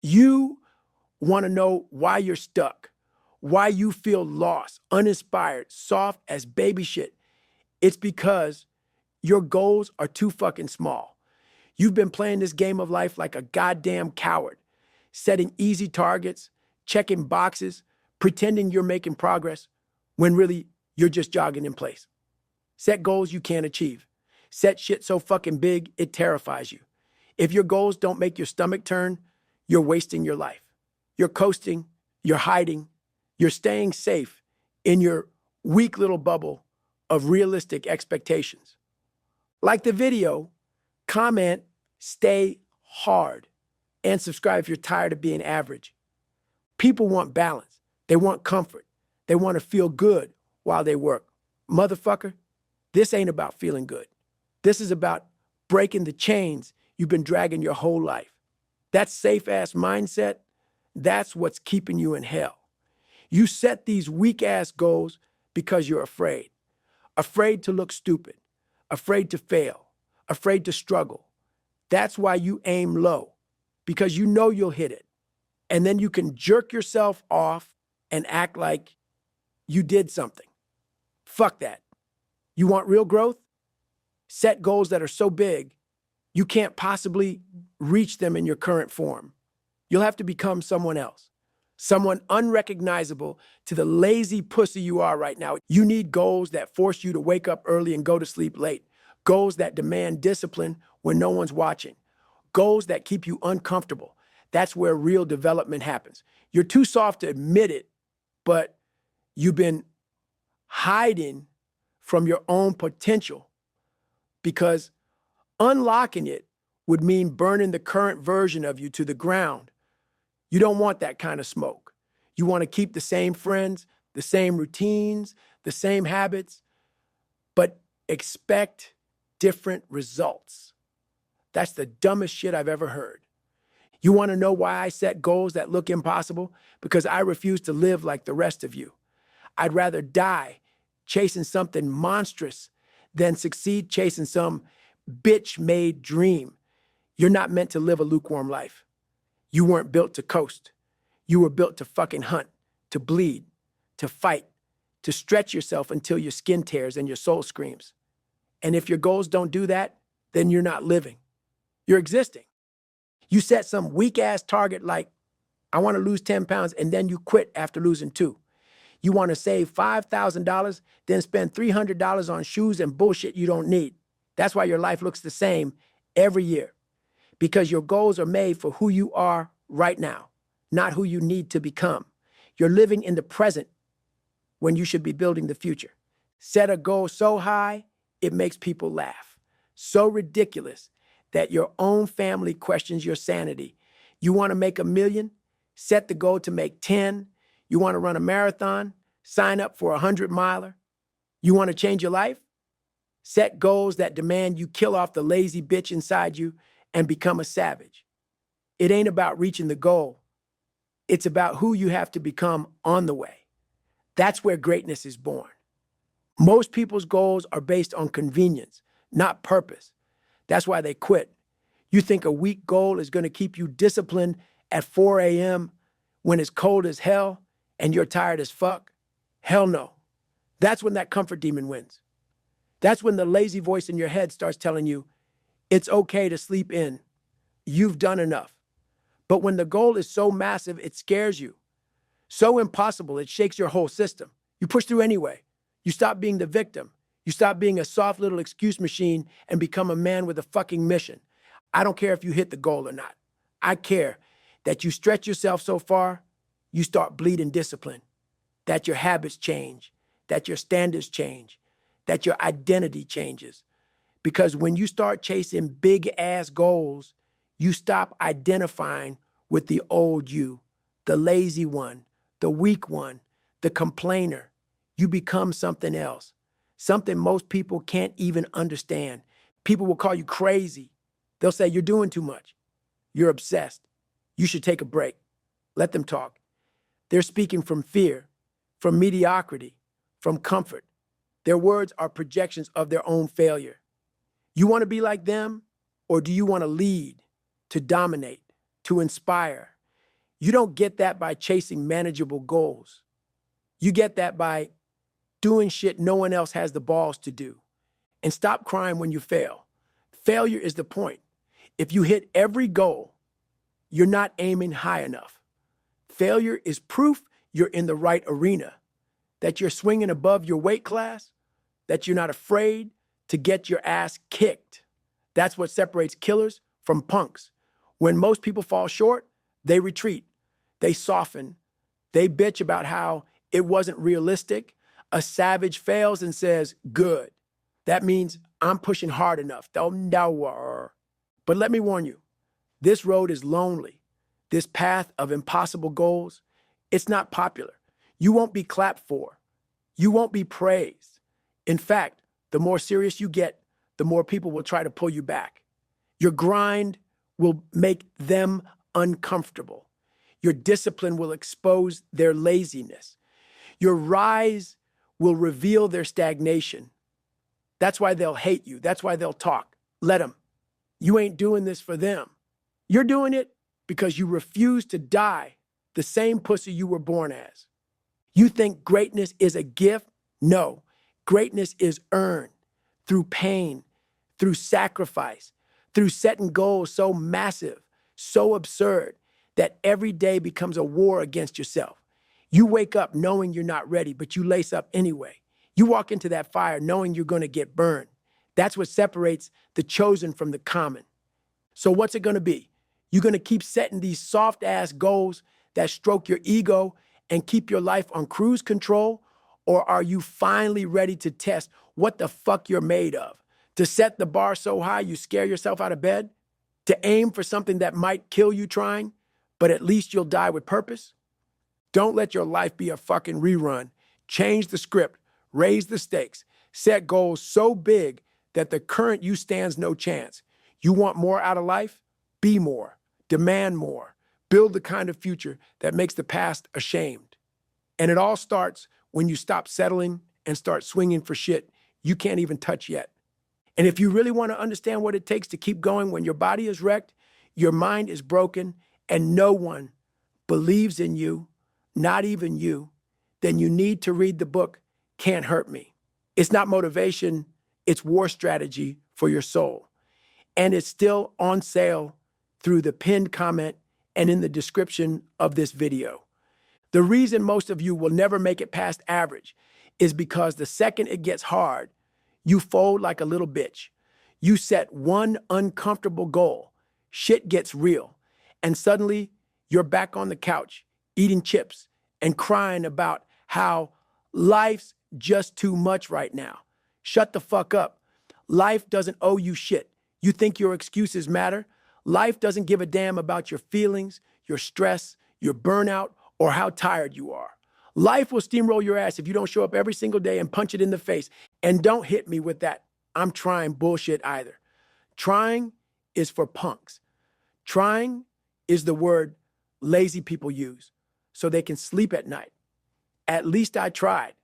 You want to know why you're stuck, why you feel lost, uninspired, soft as baby shit. It's because your goals are too fucking small. You've been playing this game of life like a goddamn coward, setting easy targets, checking boxes, pretending you're making progress when really you're just jogging in place. Set goals you can't achieve. Set shit so fucking big it terrifies you. If your goals don't make your stomach turn, you're wasting your life. You're coasting, you're hiding, you're staying safe in your weak little bubble of realistic expectations. Like the video, comment, stay hard, and subscribe if you're tired of being average. People want balance. They want comfort. They want to feel good while they work. Motherfucker, this ain't about feeling good. This is about breaking the chains you've been dragging your whole life. That safe-ass mindset, that's what's keeping you in hell. You set these weak-ass goals because you're afraid. Afraid to look stupid. Afraid to fail. Afraid to struggle. That's why you aim low, because you know you'll hit it. And then you can jerk yourself off and act like you did something. Fuck that. You want real growth? Set goals that are so big, you can't possibly reach them in your current form. You'll have to become someone else, someone unrecognizable to the lazy pussy you are right now. You need goals that force you to wake up early and go to sleep late. Goals that demand discipline when no one's watching. Goals that keep you uncomfortable. That's where real development happens. You're too soft to admit it, but you've been hiding from your own potential because unlocking it would mean burning the current version of you to the ground. You don't want that kind of smoke. You want to keep the same friends, the same routines, the same habits, but expect different results. That's the dumbest shit I've ever heard. You want to know why I set goals that look impossible? Because I refuse to live like the rest of you. I'd rather die chasing something monstrous than succeed chasing some bitch-made dream. You're not meant to live a lukewarm life. You weren't built to coast. You were built to fucking hunt, to bleed, to fight, to stretch yourself until your skin tears and your soul screams. And if your goals don't do that, then you're not living. You're existing. You set some weak-ass target like, I want to lose 10 pounds, and then you quit after losing 2. You want to save $5,000, then spend $300 on shoes and bullshit you don't need. That's why your life looks the same every year. Because your goals are made for who you are right now, not who you need to become. You're living in the present when you should be building the future. Set a goal so high, it makes people laugh. So ridiculous that your own family questions your sanity. You want to make $1 million? Set the goal to make 10. You want to run a marathon? Sign up for a 100-miler. You want to change your life? Set goals that demand you kill off the lazy bitch inside you and become a savage. It ain't about reaching the goal. It's about who you have to become on the way. That's where greatness is born. Most people's goals are based on convenience, not purpose. That's why they quit. You think a weak goal is going to keep you disciplined at 4 a.m. when it's cold as hell and you're tired as fuck? Hell no. That's when that comfort demon wins. That's when the lazy voice in your head starts telling you, it's okay to sleep in. You've done enough. But when the goal is so massive, it scares you. So impossible, it shakes your whole system. You push through anyway. You stop being the victim. You stop being a soft little excuse machine and become a man with a fucking mission. I don't care if you hit the goal or not. I care that you stretch yourself so far, you start bleeding discipline, that your habits change, that your standards change, that your identity changes. Because when you start chasing big-ass goals, you stop identifying with the old you, the lazy one, the weak one, the complainer. You become something else, something most people can't even understand. People will call you crazy. They'll say, you're doing too much. You're obsessed. You should take a break. Let them talk. They're speaking from fear, from mediocrity, from comfort. Their words are projections of their own failure. You want to be like them, or do you want to lead, to dominate, to inspire, You don't get that by chasing manageable goals. You get that by doing shit no one else has the balls to do. And stop crying when you fail. Failure is the point. If you hit every goal, you're not aiming high enough. Failure is proof you're in the right arena, that you're swinging above your weight class, that you're not afraid to get your ass kicked. That's what separates killers from punks. When most people fall short, they retreat, they soften, they bitch about how it wasn't realistic. A savage fails and says, good. That means I'm pushing hard enough. But let me warn you, this road is lonely. This path of impossible goals, it's not popular. You won't be clapped for. You won't be praised. In fact, the more serious you get, the more people will try to pull you back. Your grind will make them uncomfortable. Your discipline will expose their laziness. Your rise will reveal their stagnation. That's why they'll hate you. That's why they'll talk. Let them. You ain't doing this for them. You're doing it because you refuse to die the same pussy you were born as. You think greatness is a gift? No. Greatness is earned through pain, through sacrifice, through setting goals so massive, so absurd, that every day becomes a war against yourself. You wake up knowing you're not ready, but you lace up anyway. You walk into that fire knowing you're going to get burned. That's what separates the chosen from the common. So what's it going to be? You're going to keep setting these soft-ass goals that stroke your ego and keep your life on cruise control? Or are you finally ready to test what the fuck you're made of? To set the bar so high you scare yourself out of bed? To aim for something that might kill you trying, but at least you'll die with purpose? Don't let your life be a fucking rerun. Change the script, raise the stakes, set goals so big that the current you stands no chance. You want more out of life? Be more, demand more, build the kind of future that makes the past ashamed. And it all starts when you stop settling and start swinging for shit you can't even touch yet. And if you really want to understand what it takes to keep going when your body is wrecked, your mind is broken, and no one believes in you, not even you, then you need to read the book, Can't Hurt Me. It's not motivation, it's war strategy for your soul. And it's still on sale through the pinned comment and in the description of this video. The reason most of you will never make it past average is because the second it gets hard, you fold like a little bitch. You set one uncomfortable goal, shit gets real, and suddenly you're back on the couch, eating chips and crying about how life's just too much right now. Shut the fuck up. Life doesn't owe you shit. You think your excuses matter? Life doesn't give a damn about your feelings, your stress, your burnout, or how tired you are. Life will steamroll your ass if you don't show up every single day and punch it in the face. And don't hit me with that I'm trying bullshit either. Trying is for punks. Trying is the word lazy people use so they can sleep at night. At least I tried.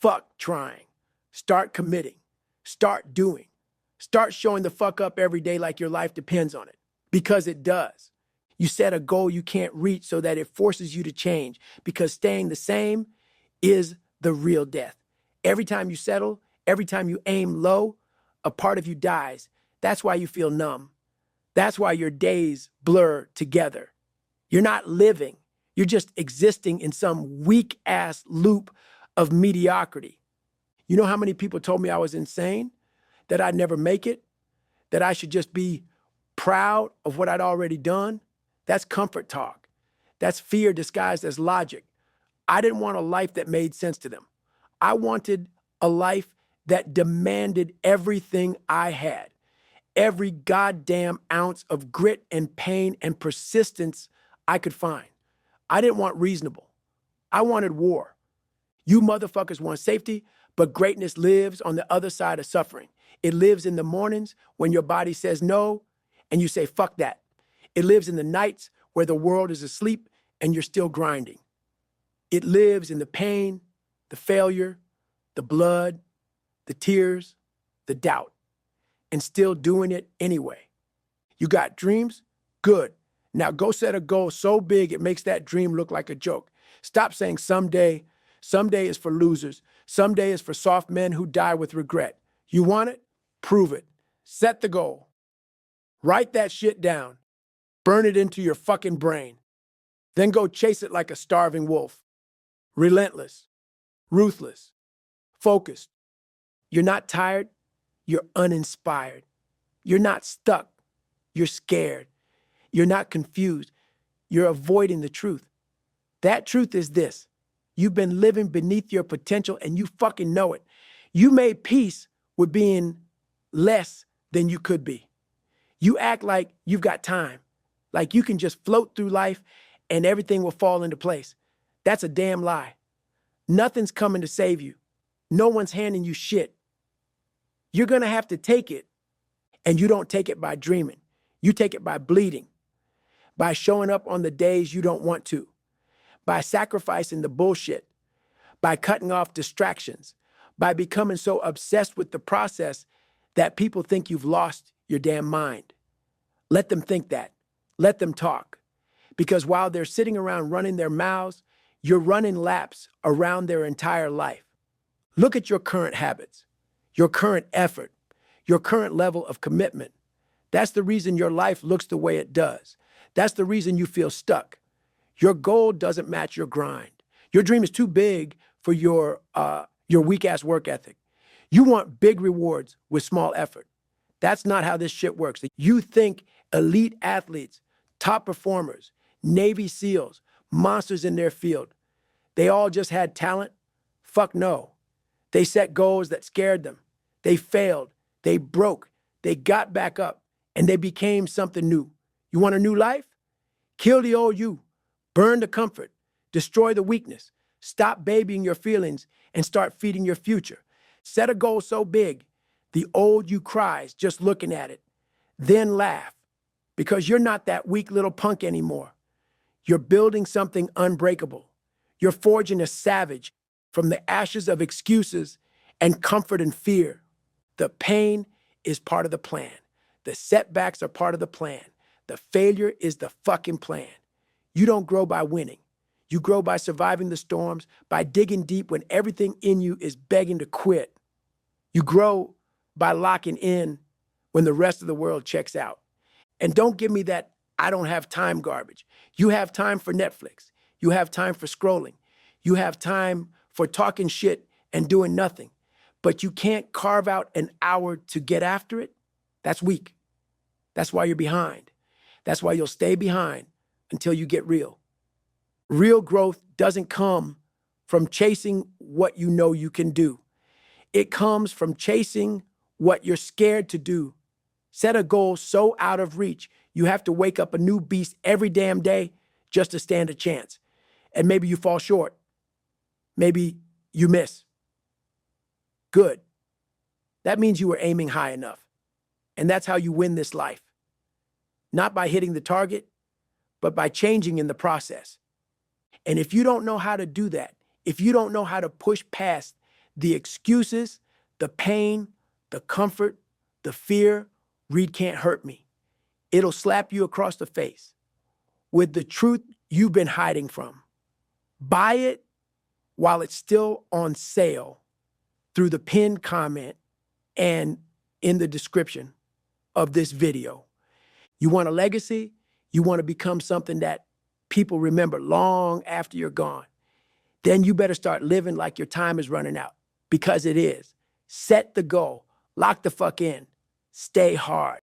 Fuck trying. Start committing. Start doing. Start showing the fuck up every day like your life depends on it. Because it does. You set a goal you can't reach so that it forces you to change, because staying the same is the real death. Every time you settle, every time you aim low, a part of you dies. That's why you feel numb. That's why your days blur together. You're not living. You're just existing in some weak-ass loop of mediocrity. You know how many people told me I was insane? That I'd never make it? That I should just be proud of what I'd already done? That's comfort talk. That's fear disguised as logic. I didn't want a life that made sense to them. I wanted a life that demanded everything I had. Every goddamn ounce of grit and pain and persistence I could find. I didn't want reasonable. I wanted war. You motherfuckers want safety, but greatness lives on the other side of suffering. It lives in the mornings when your body says no, and you say, fuck that. It lives in the nights where the world is asleep and you're still grinding. It lives in the pain, the failure, the blood, the tears, the doubt, and still doing it anyway. You got dreams? Good. Now go set a goal so big it makes that dream look like a joke. Stop saying someday. Someday is for losers. Someday is for soft men who die with regret. You want it? Prove it. Set the goal. Write that shit down. Burn it into your fucking brain. Then go chase it like a starving wolf. Relentless. Ruthless. Focused. You're not tired. You're uninspired. You're not stuck. You're scared. You're not confused. You're avoiding the truth. That truth is this. You've been living beneath your potential and you fucking know it. You made peace with being less than you could be. You act like you've got time, like you can just float through life and everything will fall into place. That's a damn lie. Nothing's coming to save you. No one's handing you shit. You're gonna have to take it, and you don't take it by dreaming. You take it by bleeding, by showing up on the days you don't want to, by sacrificing the bullshit, by cutting off distractions, by becoming so obsessed with the process that people think you've lost your damn mind. Let them think that. Let them talk. Because while they're sitting around running their mouths, you're running laps around their entire life. Look at your current habits, your current effort, your current level of commitment. That's the reason your life looks the way it does. That's the reason you feel stuck. Your goal doesn't match your grind. Your dream is too big for your weak-ass work ethic. You want big rewards with small effort. That's not how this shit works. You think elite athletes, top performers, Navy SEALs, monsters in their field, they all just had talent? Fuck no. They set goals that scared them. They failed. They broke. They got back up. And they became something new. You want a new life? Kill the old you. Burn the comfort. Destroy the weakness. Stop babying your feelings and start feeding your future. Set a goal so big, the old you cries just looking at it. Then laugh, because you're not that weak little punk anymore. You're building something unbreakable. You're forging a savage from the ashes of excuses and comfort and fear. The pain is part of the plan. The setbacks are part of the plan. The failure is the fucking plan. You don't grow by winning. You grow by surviving the storms, by digging deep when everything in you is begging to quit. You grow by locking in when the rest of the world checks out. And don't give me that I don't have time garbage. You have time for Netflix. You have time for scrolling. You have time for talking shit and doing nothing. But you can't carve out an hour to get after it. That's weak. That's why you're behind. That's why you'll stay behind until you get real. Real growth doesn't come from chasing what you know you can do. It comes from chasing what you're scared to do. Set a goal so out of reach, you have to wake up a new beast every damn day just to stand a chance. And maybe you fall short. Maybe you miss. Good. That means you were aiming high enough. And that's how you win this life. Not by hitting the target, but by changing in the process. And if you don't know how to do that, if you don't know how to push past the excuses, the pain, the comfort, the fear, Reed can't hurt me. It'll slap you across the face with the truth you've been hiding from. Buy it while it's still on sale through the pinned comment and in the description of this video. You want a legacy? You want to become something that people remember long after you're gone? Then you better start living like your time is running out, because it is. Set the goal. Lock the fuck in. Stay hard.